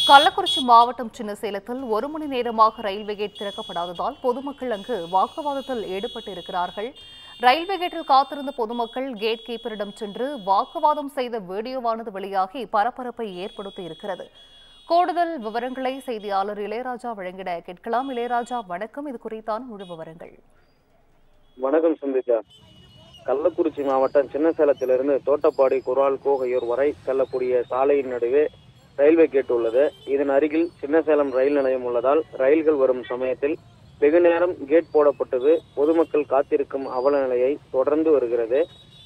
கள்ளக்குறிச்சி மாவட்டம் சின்னசேலத்தில் 1 மணி நேரமாக railway gate திறக்கப்படாததால் பொதுமக்கள் அங்கு வாக்குவாதத்தில் ஈடுபட்டிருக்கிறார்கள். ரயில்வே கேட்டில் காத்திருந்த பொதுமக்கள் கேட் கீப்பரிடம் சென்று வாக்குவாதம் செய்த வீடியோவானது வெளியாகி பரபரப்பை ஏற்படுத்தியிருக்கிறது. கூடுதல் விவரங்களை செய்தியாளர் இளையராஜா வழங்கிட கேட்கலாம். இளையராஜா, வணக்கம். இது குறித்தான முழு விவரங்கள். வணக்கம் சந்திஜா. கள்ளக்குறிச்சி மாவட்டம் சின்னசேலத்திலிருந்து தோட்டப்பாடி குரால் கோகையூர் வரை செல்லக்கூடிய சாலையின் நடுவே ரயில்வே கேட் உள்ளது. இதன் அருகில் சின்னசேலம் ரயில் நிலையம் உள்ளதால் ரயில்கள் வரும் சமயத்தில் வெகு நேரம் கேட் போடப்பட்டது பொதுமக்கள் காத்திருக்கும் அவல நிலையை தொடர்ந்து வருகிறது.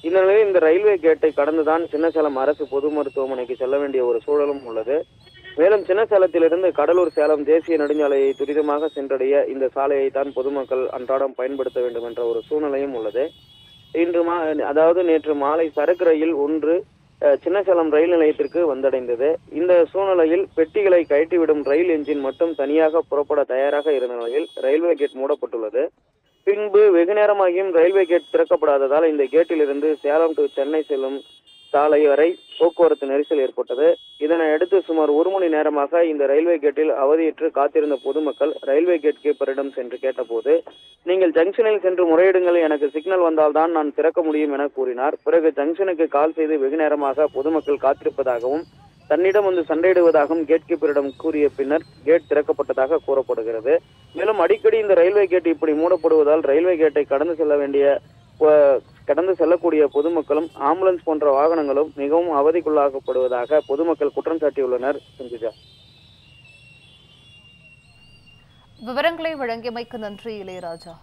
இந்த நிலையில் இந்த ரயில்வே கேட்டை கடந்துதான் சின்னசேலம் அரசு பொது மருத்துவமனைக்கு செல்ல வேண்டிய ஒரு சூழலும் உள்ளது. மேலும் சின்னசேலத்திலிருந்து கடலூர் சேலம் தேசிய நெடுஞ்சாலையை துரிதமாக சென்றடைய இந்த சாலையை தான் பொதுமக்கள் அன்றாடம் பயன்படுத்த வேண்டும் என்ற ஒரு சூழ்நிலையும் உள்ளது. நேற்று மாலை சரக்கு ரயில் ஒன்று சின்னசேலம் ரயில் நிலையத்திற்கு வந்தடைந்தது. இந்த சூழ்நிலையில் பெட்டிகளை கழட்டிவிடும் ரயில் என்ஜின் மட்டும் தனியாக புறப்பட தயாராக இருந்த நிலையில் ரயில்வே கேட் மூடப்பட்டுள்ளது. பின்பு வெகு நேரமாகியும் ரயில்வே கேட் திறக்கப்படாததால் இந்த கேட்டில் இருந்து சேலம் டு சென்னை செல்லும் சாலை வரை போக்குவரத்து நெரிசல் ஏற்பட்டது. இதனை அடுத்து சுமார் 1 மணி நேரமாக இந்த ரயில்வே கேட்டில் அவதியுற்று காத்திருந்த பொதுமக்கள் ரயில்வே கேட் கீப்பரிடம் சென்று கேட்டபோது, நீங்கள் ஜங்ஷனில் சென்று முறையிடுங்கள், எனக்கு சிக்னல் வந்தால்தான் நான் திறக்க முடியும் என கூறினார். பிறகு ஜங்ஷனுக்கு கால் செய்து வெகு நேரமாக பொதுமக்கள் காத்திருப்பதாகவும் தன்னிடம் வந்து சண்டையிடுவதாகவும் கேட் கீப்பரிடம் கூறிய பின்னர் கேட் திறக்கப்பட்டதாக கூறப்படுகிறது. மேலும் அடிக்கடி இந்த ரயில்வே கேட் இப்படி மூடப்படுவதால் ரயில்வே கேட்டை கடந்து செல்லக்கூடிய பொதுமக்களும் ஆம்புலன்ஸ் போன்ற வாகனங்களும் மிகவும் அவதிக்குள்ளாக்கப்படுவதாக பொதுமக்கள் குற்றம் சாட்டியுள்ளனர். சந்திஜா, விவரங்களை வழங்கியமைக்கு நன்றி இளையராஜா.